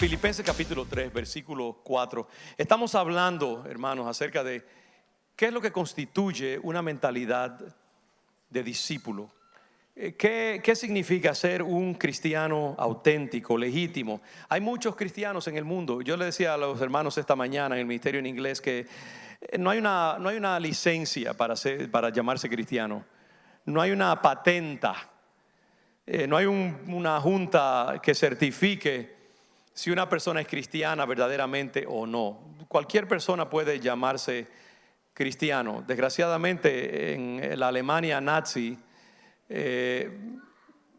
Filipenses capítulo 3, versículo 4. Estamos hablando, hermanos, acerca de qué es lo que constituye una mentalidad de discípulo. ¿Qué significa ser un cristiano auténtico, legítimo? Hay muchos cristianos en el mundo. Yo le decía a los hermanos esta mañana en el ministerio en inglés que no hay una licencia para llamarse cristiano. No hay una patenta. No hay una junta que certifique si una persona es cristiana verdaderamente o no. Cualquier persona puede llamarse cristiano. Desgraciadamente en la Alemania nazi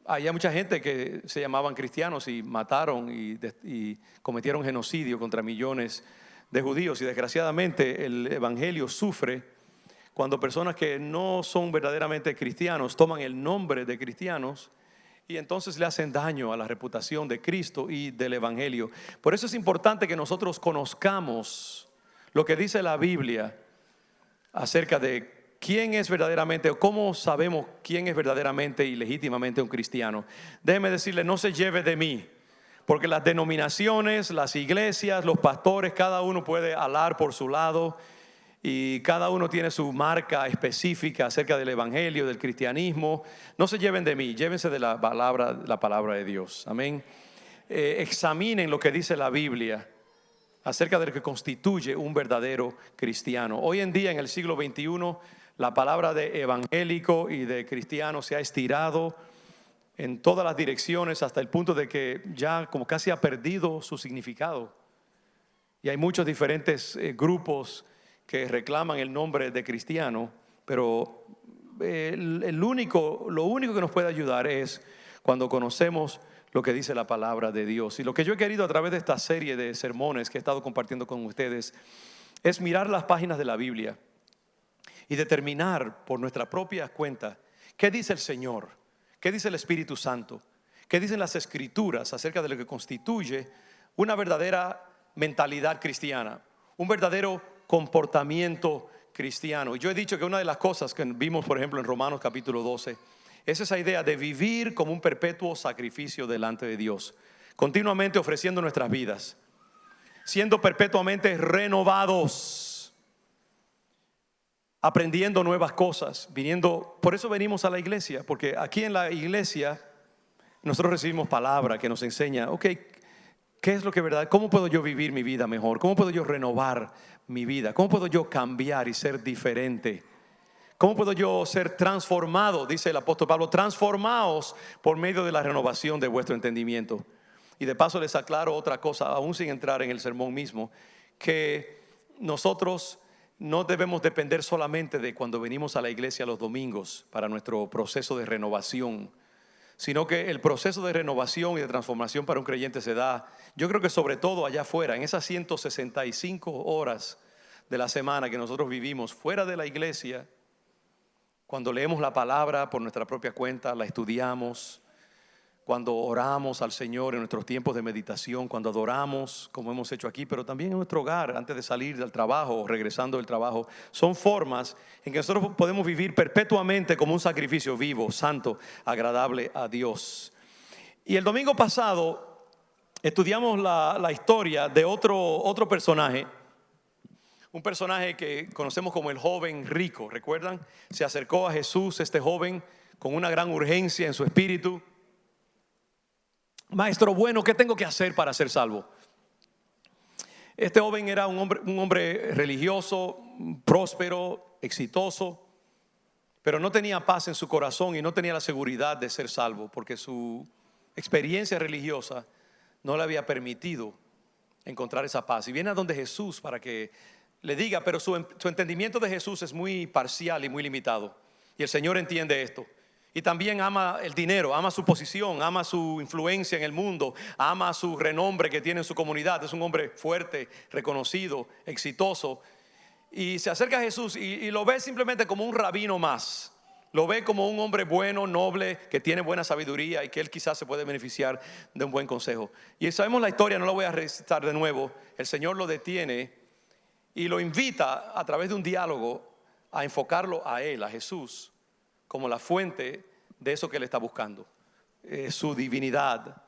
había mucha gente que se llamaban cristianos y mataron y cometieron genocidio contra millones de judíos. Y desgraciadamente el evangelio sufre cuando personas que no son verdaderamente cristianos toman el nombre de cristianos y entonces le hacen daño a la reputación de Cristo y del evangelio. Por eso es importante que nosotros conozcamos lo que dice la Biblia acerca de quién es verdaderamente, o cómo sabemos quién es verdaderamente y legítimamente un cristiano. Déjeme decirle, no se lleve de mí, porque las denominaciones, las iglesias, los pastores, cada uno puede hablar por su lado y cada uno tiene su marca específica acerca del evangelio, del cristianismo. No se lleven de mí, llévense de la palabra de Dios. Amén. Examinen lo que dice la Biblia acerca de lo que constituye un verdadero cristiano. Hoy en día, en el siglo XXI, la palabra de evangélico y de cristiano se ha estirado en todas las direcciones hasta el punto de que ya como casi ha perdido su significado. Y hay muchos diferentes grupos que reclaman el nombre de cristiano, pero lo único que nos puede ayudar es cuando conocemos lo que dice la palabra de Dios. Y lo que yo he querido a través de esta serie de sermones que he estado compartiendo con ustedes es mirar las páginas de la Biblia y determinar por nuestra propia cuenta qué dice el Señor, qué dice el Espíritu Santo, qué dicen las Escrituras acerca de lo que constituye una verdadera mentalidad cristiana, un verdadero comportamiento cristiano. Yo he dicho que una de las cosas que vimos, por ejemplo, en Romanos capítulo 12 es esa idea de vivir como un perpetuo sacrificio delante de Dios, continuamente ofreciendo nuestras vidas, siendo perpetuamente renovados, aprendiendo nuevas cosas, viniendo. Por eso venimos a la iglesia, porque aquí en la iglesia nosotros recibimos palabra que nos enseña, ok, ¿qué es lo que es verdad? ¿Cómo puedo yo vivir mi vida mejor? ¿Cómo puedo yo renovar mi vida? ¿Cómo puedo yo cambiar y ser diferente? ¿Cómo puedo yo ser transformado? Dice el apóstol Pablo, transformaos por medio de la renovación de vuestro entendimiento. Y de paso les aclaro otra cosa, aún sin entrar en el sermón mismo, que nosotros no debemos depender solamente de cuando venimos a la iglesia los domingos para nuestro proceso de renovación, sino que el proceso de renovación y de transformación para un creyente se da, yo creo que sobre todo allá afuera, en esas 165 horas de la semana que nosotros vivimos fuera de la iglesia, cuando leemos la palabra por nuestra propia cuenta, la estudiamos, cuando oramos al Señor en nuestros tiempos de meditación, cuando adoramos como hemos hecho aquí, pero también en nuestro hogar antes de salir del trabajo o regresando del trabajo. Son formas en que nosotros podemos vivir perpetuamente como un sacrificio vivo, santo, agradable a Dios. Y el domingo pasado estudiamos la historia de otro personaje. Un personaje que conocemos como el joven rico, ¿recuerdan? Se acercó a Jesús este joven con una gran urgencia en su espíritu. Maestro bueno, ¿qué tengo que hacer para ser salvo? Este joven era un hombre religioso, próspero, exitoso, pero no tenía paz en su corazón y no tenía la seguridad de ser salvo, porque su experiencia religiosa no le había permitido encontrar esa paz. Y viene a donde Jesús para que le diga, pero su entendimiento de Jesús es muy parcial y muy limitado. Y el Señor entiende esto. Y también ama el dinero, ama su posición, ama su influencia en el mundo, ama su renombre que tiene en su comunidad. Es un hombre fuerte, reconocido, exitoso. Y se acerca a Jesús y lo ve simplemente como un rabino más. Lo ve como un hombre bueno, noble, que tiene buena sabiduría y que él quizás se puede beneficiar de un buen consejo. Y sabemos la historia, no la voy a recitar de nuevo. El Señor lo detiene y lo invita a través de un diálogo a enfocarlo a él, a Jesús, como la fuente de eso que él está buscando, su divinidad,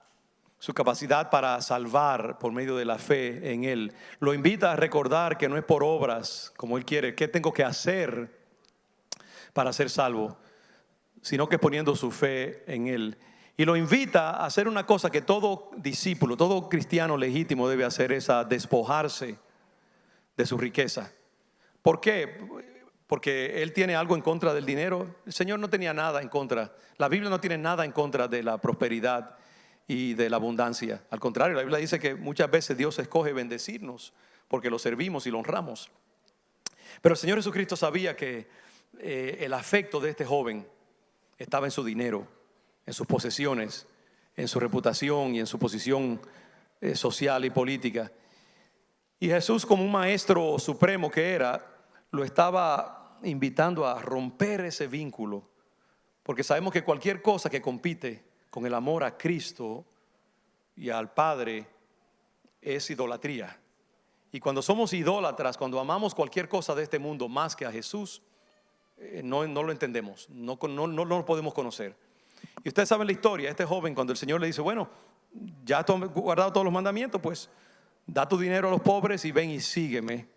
su capacidad para salvar por medio de la fe en Él. Lo invita a recordar que no es por obras como Él quiere. ¿Qué tengo que hacer para ser salvo? Sino que poniendo su fe en Él. Y lo invita a hacer una cosa que todo discípulo, todo cristiano legítimo debe hacer, es a despojarse de su riqueza. ¿Por qué? Porque Él tiene algo en contra del dinero. El Señor no tenía nada en contra. La Biblia no tiene nada en contra de la prosperidad y de la abundancia. Al contrario, la Biblia dice que muchas veces Dios escoge bendecirnos porque lo servimos y lo honramos. Pero el Señor Jesucristo sabía que el afecto de este joven estaba en su dinero, en sus posesiones, en su reputación y en su posición social y política. Y Jesús, como un maestro supremo que era, lo estaba invitando a romper ese vínculo, porque sabemos que cualquier cosa que compite con el amor a Cristo y al Padre es idolatría. Y cuando somos idólatras, cuando amamos cualquier cosa de este mundo más que a Jesús, no lo entendemos, no lo podemos conocer. Y ustedes saben la historia, este joven, cuando el Señor le dice, bueno, ya has guardado todos los mandamientos, pues da tu dinero a los pobres y ven y sígueme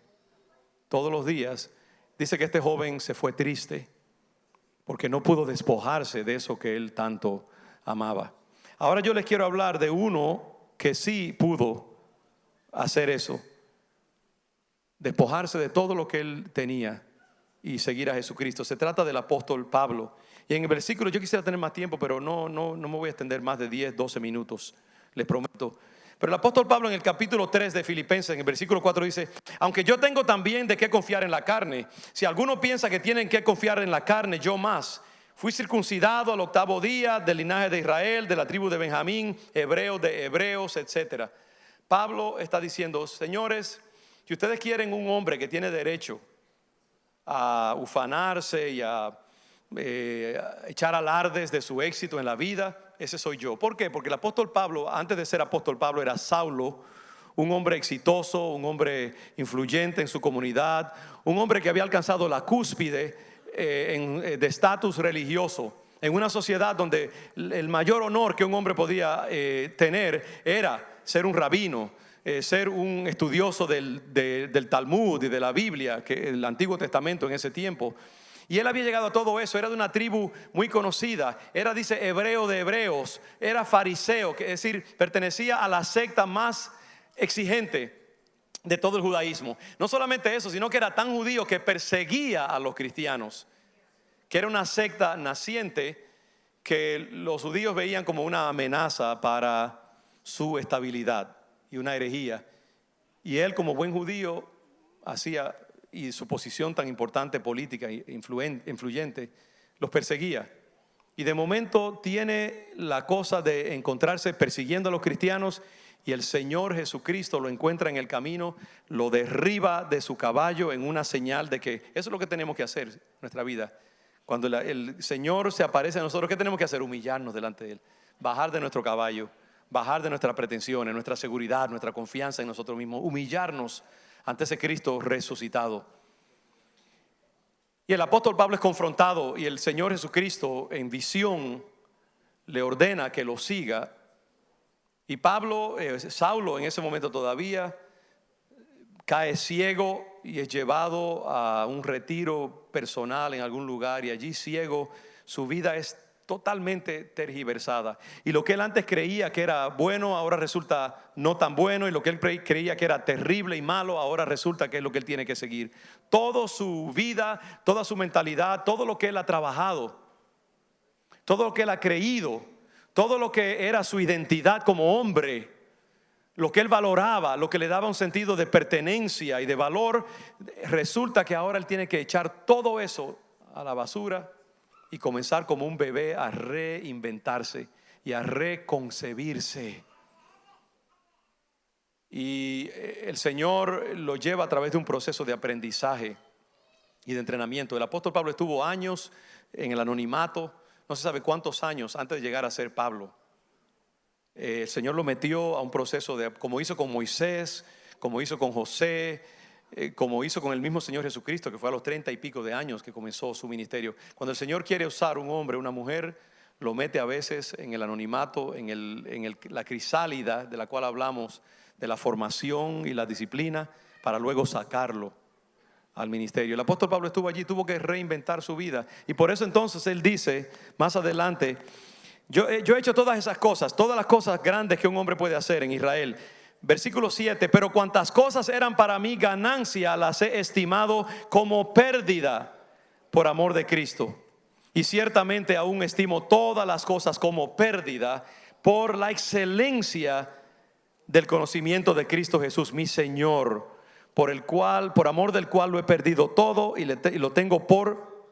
todos los días. Dice que este joven se fue triste porque no pudo despojarse de eso que él tanto amaba. Ahora yo les quiero hablar de uno que sí pudo hacer eso, despojarse de todo lo que él tenía y seguir a Jesucristo. Se trata del apóstol Pablo. Y en el versículo, yo quisiera tener más tiempo, pero no me voy a extender más de 10, 12 minutos, les prometo. Pero el apóstol Pablo en el capítulo 3 de Filipenses, en el versículo 4 dice, aunque yo tengo también de qué confiar en la carne, si alguno piensa que tienen que confiar en la carne, yo más. Fui circuncidado al 8º día, del linaje de Israel, de la tribu de Benjamín, hebreo de hebreos, etc. Pablo está diciendo, señores, si ustedes quieren un hombre que tiene derecho a ufanarse y a echar alardes de su éxito en la vida, ese soy yo. ¿Por qué? Porque el apóstol Pablo, antes de ser apóstol Pablo, era Saulo, un hombre exitoso, un hombre influyente en su comunidad, un hombre que había alcanzado la cúspide de estatus religioso en una sociedad donde el mayor honor que un hombre podía tener era ser un rabino, ser un estudioso del Talmud y de la Biblia, que el Antiguo Testamento en ese tiempo. Y él había llegado a todo eso, era de una tribu muy conocida, era, dice, hebreo de hebreos, era fariseo, que es decir, pertenecía a la secta más exigente de todo el judaísmo. No solamente eso, sino que era tan judío que perseguía a los cristianos, que era una secta naciente que los judíos veían como una amenaza para su estabilidad y una herejía. Y él, como buen judío, hacía, y su posición tan importante política e influyente, los perseguía. Y de momento tiene la cosa de encontrarse persiguiendo a los cristianos, y el Señor Jesucristo lo encuentra en el camino, lo derriba de su caballo en una señal de que eso es lo que tenemos que hacer en nuestra vida. Cuando el Señor se aparece a nosotros, ¿qué tenemos que hacer? Humillarnos delante de Él, bajar de nuestro caballo, bajar de nuestras pretensiones, nuestra seguridad, nuestra confianza en nosotros mismos, humillarnos ante ese Cristo resucitado. Y el apóstol Pablo es confrontado y el Señor Jesucristo en visión le ordena que lo siga. Y Pablo, Saulo en ese momento todavía, cae ciego y es llevado a un retiro personal en algún lugar, y allí ciego su vida es totalmente tergiversada, y lo que él antes creía que era bueno ahora resulta no tan bueno, y lo que él creía que era terrible y malo ahora resulta que es lo que él tiene que seguir. Toda su vida, toda su mentalidad, todo lo que él ha trabajado, todo lo que él ha creído, todo lo que era su identidad como hombre, lo que él valoraba, lo que le daba un sentido de pertenencia y de valor, resulta que ahora él tiene que echar todo eso a la basura y comenzar como un bebé a reinventarse y a reconcebirse. Y el Señor lo lleva a través de un proceso de aprendizaje y de entrenamiento. El apóstol Pablo estuvo años en el anonimato, no se sabe cuántos años antes de llegar a ser Pablo. El Señor lo metió a un proceso de, como hizo con Moisés, como hizo con José, como hizo con el mismo Señor Jesucristo, que fue a los 30 y pico de años que comenzó su ministerio. Cuando el Señor quiere usar un hombre, una mujer, lo mete a veces en el anonimato, en la crisálida de la cual hablamos, de la formación y la disciplina, para luego sacarlo al ministerio. El apóstol Pablo estuvo allí, tuvo que reinventar su vida, y por eso entonces él dice más adelante: yo he hecho todas esas cosas, todas las cosas grandes que un hombre puede hacer en Israel. Versículo 7: pero cuantas cosas eran para mí ganancia, las he estimado como pérdida por amor de Cristo. Y ciertamente aún estimo todas las cosas como pérdida por la excelencia del conocimiento de Cristo Jesús, mi Señor, por amor del cual lo he perdido todo y lo tengo por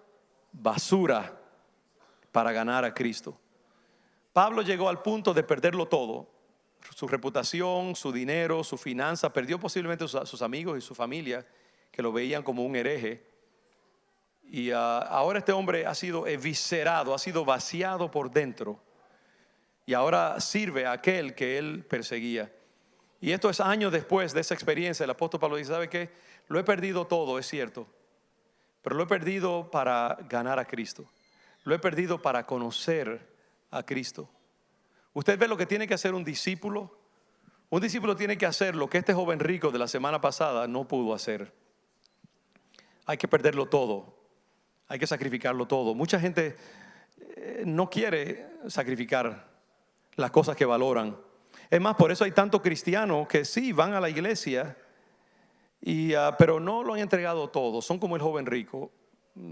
basura para ganar a Cristo. Pablo llegó al punto de perderlo todo: su reputación, su dinero, su finanza. Perdió posiblemente a sus amigos y su familia, que lo veían como un hereje. Y ahora este hombre ha sido eviscerado, ha sido vaciado por dentro, y ahora sirve a aquel que él perseguía. Y esto es años después de esa experiencia. El apóstol Pablo dice: ¿sabe qué? Lo he perdido todo, es cierto, pero lo he perdido para ganar a Cristo. Lo he perdido para conocer a Cristo. Usted ve lo que tiene que hacer un discípulo. Un discípulo tiene que hacer lo que este joven rico de la semana pasada no pudo hacer. Hay que perderlo todo. Hay que sacrificarlo todo. Mucha gente no quiere sacrificar las cosas que valoran. Es más, por eso hay tantos cristianos que sí van a la iglesia, pero no lo han entregado todo. Son como el joven rico.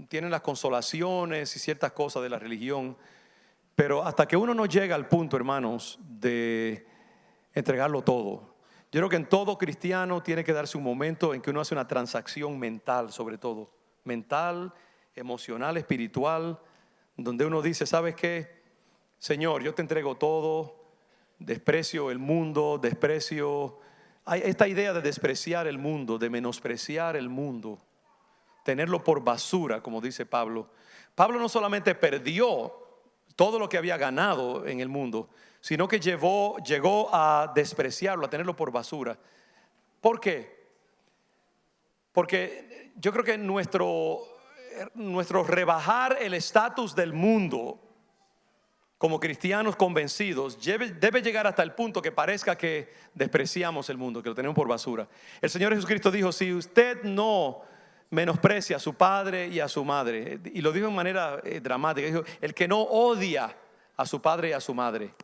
Tienen las consolaciones y ciertas cosas de la religión, pero hasta que uno no llega al punto, hermanos, de entregarlo todo. Yo creo que en todo cristiano tiene que darse un momento en que uno hace una transacción mental, sobre todo mental, emocional, espiritual, donde uno dice: ¿sabes qué? Señor, yo te entrego todo. Desprecio el mundo, hay esta idea de despreciar el mundo, de menospreciar el mundo, tenerlo por basura, como dice Pablo. Pablo no solamente perdió todo lo que había ganado en el mundo, sino que llegó a despreciarlo, a tenerlo por basura. ¿Por qué? Porque yo creo que nuestro rebajar el estatus del mundo como cristianos convencidos debe llegar hasta el punto que parezca que despreciamos el mundo, que lo tenemos por basura. El Señor Jesucristo dijo: si usted no menosprecia a su padre y a su madre, y lo dijo de manera dramática, dijo: el que no odia a su padre y a su madre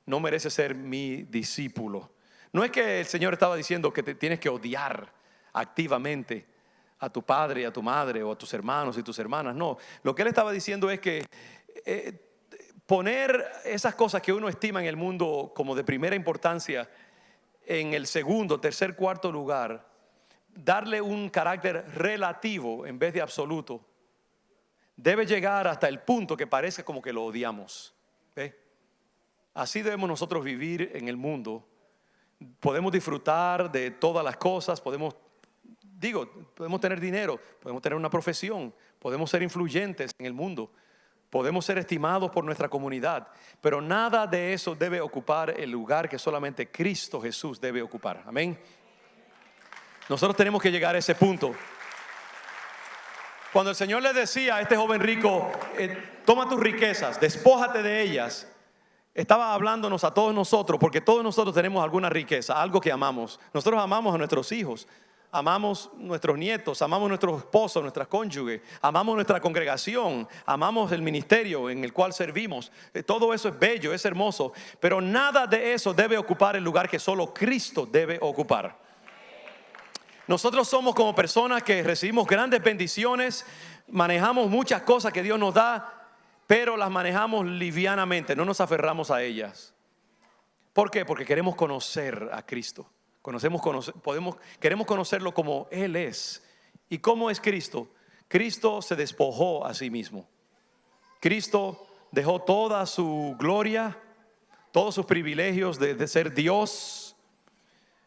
no merece ser mi discípulo. No es que el Señor estaba diciendo que te tienes que odiar activamente a tu padre y a tu madre, o a tus hermanos y tus hermanas. No, lo que Él estaba diciendo es que poner esas cosas que uno estima en el mundo como de primera importancia en el segundo, tercer, cuarto lugar, darle un carácter relativo en vez de absoluto, debe llegar hasta el punto que parece como que lo odiamos. ¿Ve? Así debemos nosotros vivir en el mundo. Podemos disfrutar de todas las cosas, podemos tener dinero, podemos tener una profesión, podemos ser influyentes en el mundo, podemos ser estimados por nuestra comunidad, pero nada de eso debe ocupar el lugar que solamente Cristo Jesús debe ocupar. Amén. Nosotros tenemos que llegar a ese punto. Cuando el Señor le decía a este joven rico: toma tus riquezas, despójate de ellas, estaba hablándonos a todos nosotros, porque todos nosotros tenemos alguna riqueza, algo que amamos. Nosotros amamos a nuestros hijos, amamos nuestros nietos, amamos nuestros esposos, nuestras cónyuges, amamos nuestra congregación, amamos el ministerio en el cual servimos. Todo eso es bello, es hermoso, pero nada de eso debe ocupar el lugar que solo Cristo debe ocupar. Nosotros somos como personas que recibimos grandes bendiciones, manejamos muchas cosas que Dios nos da, pero las manejamos livianamente, no nos aferramos a ellas. ¿Por qué? Porque queremos conocer a Cristo. Queremos conocerlo como Él es. ¿Y cómo es Cristo? Cristo se despojó a sí mismo. Cristo dejó toda su gloria, todos sus privilegios de ser Dios.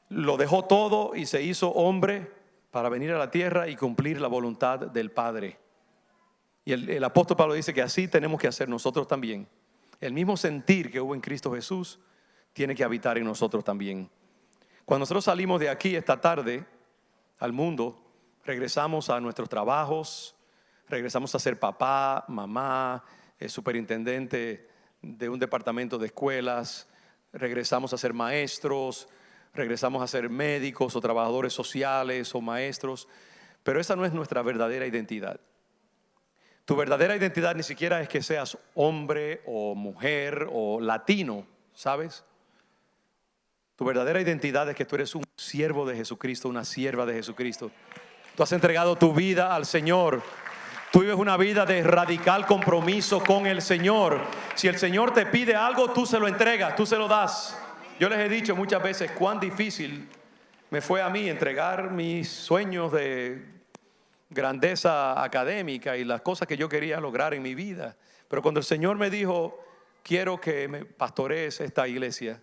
Lo dejó todo y se hizo hombre para venir a la tierra y cumplir la voluntad del Padre. Y el apóstol Pablo dice que así tenemos que hacer nosotros también. El mismo sentir que hubo en Cristo Jesús tiene que habitar en nosotros también. Cuando nosotros salimos de aquí esta tarde al mundo, regresamos a nuestros trabajos, regresamos a ser papá, mamá, superintendente de un departamento de escuelas, regresamos a ser maestros, regresamos a ser médicos o trabajadores sociales o maestros, pero esa no es nuestra verdadera identidad. Tu verdadera identidad ni siquiera es que seas hombre o mujer o latino, ¿sabes? Tu verdadera identidad es que tú eres un siervo de Jesucristo, una sierva de Jesucristo. Tú has entregado tu vida al Señor. Tú vives una vida de radical compromiso con el Señor. Si el Señor te pide algo, tú se lo entregas, tú se lo das. Yo les he dicho muchas veces cuán difícil me fue a mí entregar mis sueños de grandeza académica y las cosas que yo quería lograr en mi vida. Pero cuando el Señor me dijo, quiero que me pastorees esta iglesia,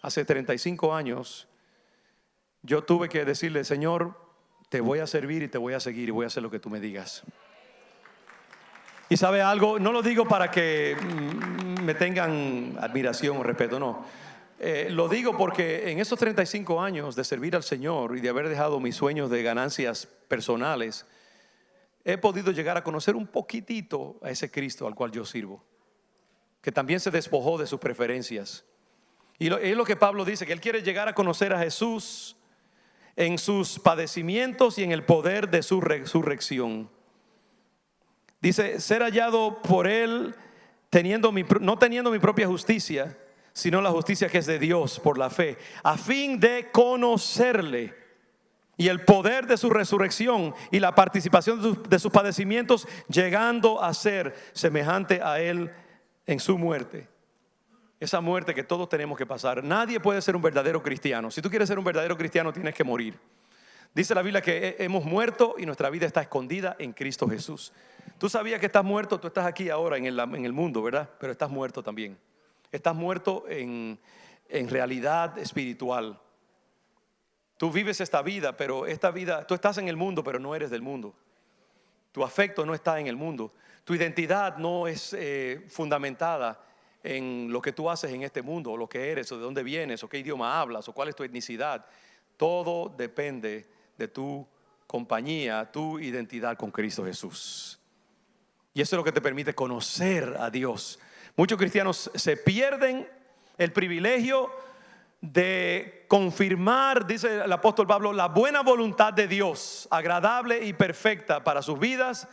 hace 35 años, yo tuve que decirle, Señor, te voy a servir y te voy a seguir y voy a hacer lo que tú me digas. Y sabe algo, no lo digo para que me tengan admiración o respeto, no. Lo digo porque en esos 35 años de servir al Señor y de haber dejado mis sueños de ganancias personales, he podido llegar a conocer un poquitito a ese Cristo al cual yo sirvo, que también se despojó de sus preferencias. Y es lo que Pablo dice, que él quiere llegar a conocer a Jesús en sus padecimientos y en el poder de su resurrección. Dice, ser hallado por él no teniendo mi propia justicia, sino la justicia que es de Dios por la fe, a fin de conocerle y el poder de su resurrección y la participación de sus padecimientos, llegando a ser semejante a él en su muerte. Esa muerte que todos tenemos que pasar. Nadie puede ser un verdadero cristiano. Si tú quieres ser un verdadero cristiano, tienes que morir. Dice la Biblia que hemos muerto y nuestra vida está escondida en Cristo Jesús. Tú sabías que estás muerto, tú estás aquí ahora en el mundo, ¿verdad? Pero estás muerto también. Estás muerto en realidad espiritual. Tú vives esta vida, pero esta vida, tú estás en el mundo, pero no eres del mundo. Tu afecto no está en el mundo. Tu identidad no es fundamentada en lo que tú haces en este mundo, o lo que eres, o de dónde vienes, o qué idioma hablas, o cuál es tu etnicidad. Todo depende de tu compañía, tu identidad con Cristo Jesús. Y eso es lo que te permite conocer a Dios. Muchos cristianos se pierden el privilegio de confirmar, dice el apóstol Pablo, la buena voluntad de Dios, agradable y perfecta para sus vidas,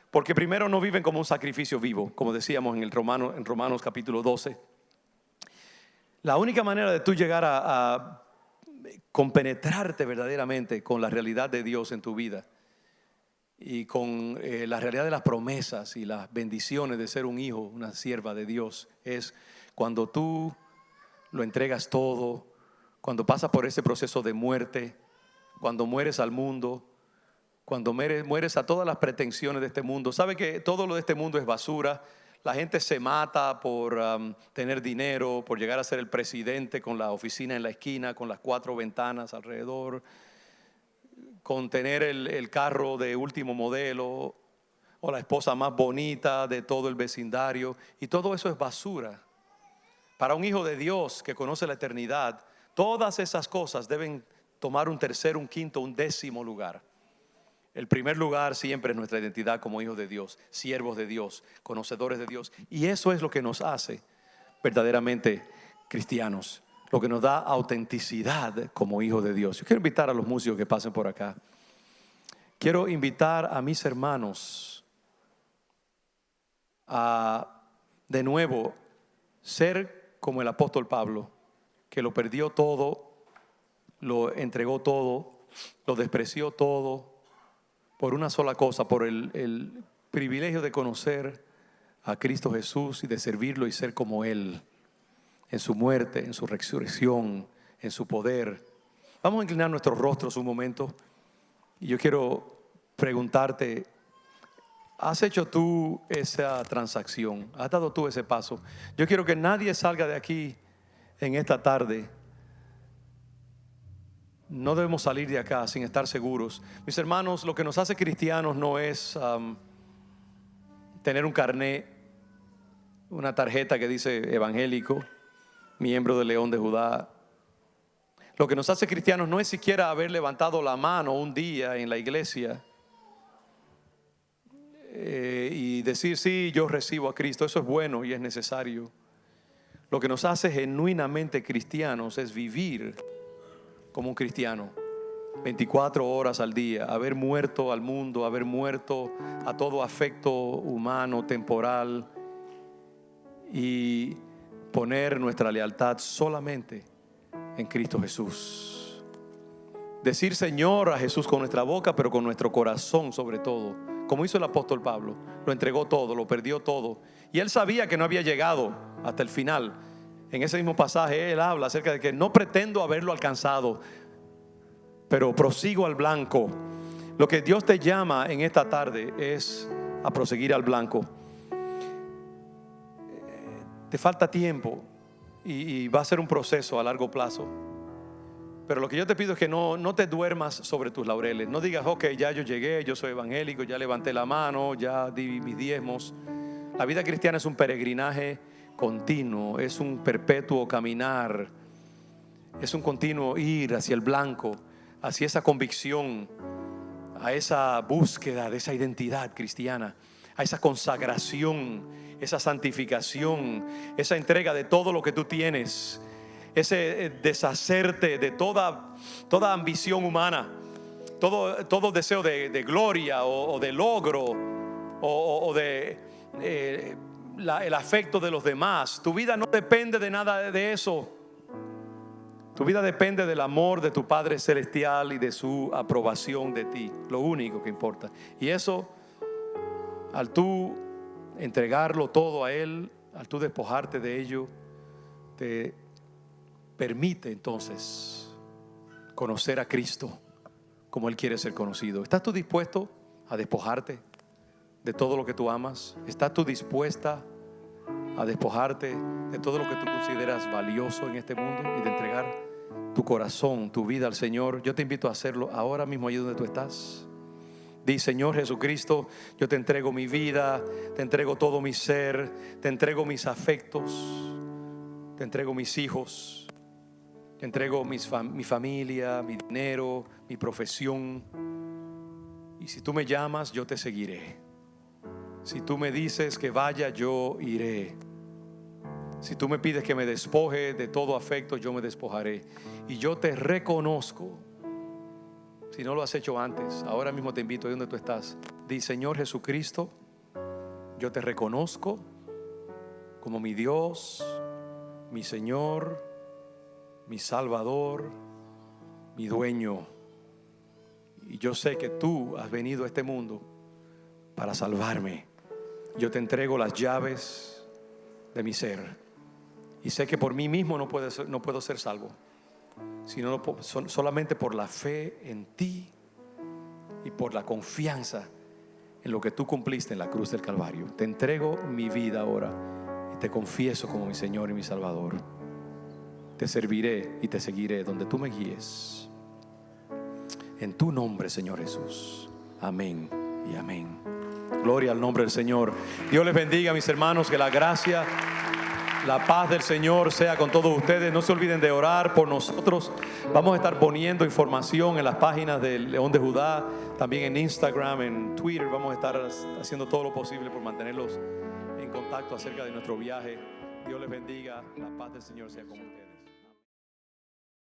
porque primero no viven como un sacrificio vivo, como decíamos en Romanos capítulo 12. La única manera de tú llegar a compenetrarte verdaderamente con la realidad de Dios en tu vida y con la realidad de las promesas y las bendiciones de ser un hijo, una sierva de Dios, es cuando tú lo entregas todo, cuando pasas por ese proceso de muerte, cuando mueres al mundo, cuando mueres a todas las pretensiones de este mundo. Sabe que todo lo de este mundo es basura. La gente se mata por tener dinero, por llegar a ser el presidente con la oficina en la esquina, con las 4 ventanas alrededor, con tener el carro de último modelo o la esposa más bonita de todo el vecindario. Y todo eso es basura. Para un hijo de Dios que conoce la eternidad, todas esas cosas deben tomar un tercer, un quinto, un décimo lugar. El primer lugar siempre es nuestra identidad como hijos de Dios, siervos de Dios, conocedores de Dios. Y eso es lo que nos hace verdaderamente cristianos, lo que nos da autenticidad como hijos de Dios. Yo quiero invitar a los músicos que pasen por acá. Quiero invitar a mis hermanos a, de nuevo, ser como el apóstol Pablo, que lo perdió todo, lo entregó todo, lo despreció todo, por una sola cosa, por el privilegio de conocer a Cristo Jesús y de servirlo y ser como Él, en su muerte, en su resurrección, en su poder. Vamos a inclinar nuestros rostros un momento y yo quiero preguntarte, ¿has hecho tú esa transacción? ¿Has dado tú ese paso? Yo quiero que nadie salga de aquí en esta tarde. No debemos salir de acá sin estar seguros. Mis hermanos, lo que nos hace cristianos no es tener un carné, una tarjeta que dice evangélico, miembro del León de Judá. Lo que nos hace cristianos no es siquiera haber levantado la mano un día en la iglesia y decir, sí, yo recibo a Cristo. Eso es bueno y es necesario. Lo que nos hace genuinamente cristianos es vivir como un cristiano, 24 horas al día, haber muerto al mundo, haber muerto a todo afecto humano, temporal, y poner nuestra lealtad solamente en Cristo Jesús. Decir Señor a Jesús con nuestra boca, pero con nuestro corazón sobre todo, como hizo el apóstol Pablo. Lo entregó todo, lo perdió todo, y él sabía que no había llegado hasta el final. En ese mismo pasaje él habla acerca de que no pretendo haberlo alcanzado, pero prosigo al blanco. Lo que Dios te llama en esta tarde es a proseguir al blanco. Te falta tiempo y va a ser un proceso a largo plazo. Pero lo que yo te pido es que no te duermas sobre tus laureles. No digas, ok, ya yo llegué, yo soy evangélico, ya levanté la mano, ya di mis diezmos. La vida cristiana es un peregrinaje continuo, es un perpetuo caminar, es un continuo ir hacia el blanco, hacia esa convicción, a esa búsqueda de esa identidad cristiana, a esa consagración, esa santificación, esa entrega de todo lo que tú tienes, ese deshacerte de toda ambición humana, todo deseo de gloria o de logro o de el afecto de los demás. Tu vida no depende de nada de eso. Tu vida depende del amor de tu Padre Celestial y de su aprobación de ti. Lo único que importa. Y eso, al tú entregarlo todo a Él, al tú despojarte de ello, te permite entonces conocer a Cristo como Él quiere ser conocido. ¿Estás tú dispuesto a despojarte de todo lo que tú amas? ¿Estás tú dispuesta a despojarte de todo lo que tú consideras valioso en este mundo y de entregar tu corazón, tu vida al Señor? Yo te invito a hacerlo ahora mismo, allí donde tú estás. Di: Señor Jesucristo, yo te entrego mi vida, te entrego todo mi ser, te entrego mis afectos, te entrego mis hijos, te entrego mi familia, mi dinero, mi profesión. Y si tú me llamas, yo te seguiré. Si tú me dices que vaya, yo iré. Si tú me pides que me despoje de todo afecto, yo me despojaré. Y yo te reconozco. Si no lo has hecho antes, ahora mismo te invito ahí donde tú estás. Di: Señor Jesucristo, yo te reconozco como mi Dios, mi Señor, mi Salvador, mi dueño. Y yo sé que tú has venido a este mundo para salvarme. Yo te entrego las llaves de mi ser. Y sé que por mí mismo no puedo ser salvo, sino solamente por la fe en ti y por la confianza en lo que tú cumpliste en la cruz del Calvario. Te entrego mi vida ahora y te confieso como mi Señor y mi Salvador. Te serviré y te seguiré donde tú me guíes. En tu nombre, Señor Jesús. Amén y amén. Gloria al nombre del Señor. Dios les bendiga, mis hermanos. Que la gracia, la paz del Señor sea con todos ustedes. No se olviden de orar por nosotros. Vamos a estar poniendo información en las páginas del León de Judá, también en Instagram, en Twitter. Vamos a estar haciendo todo lo posible por mantenerlos en contacto acerca de nuestro viaje. Dios les bendiga. La paz del Señor sea con ustedes.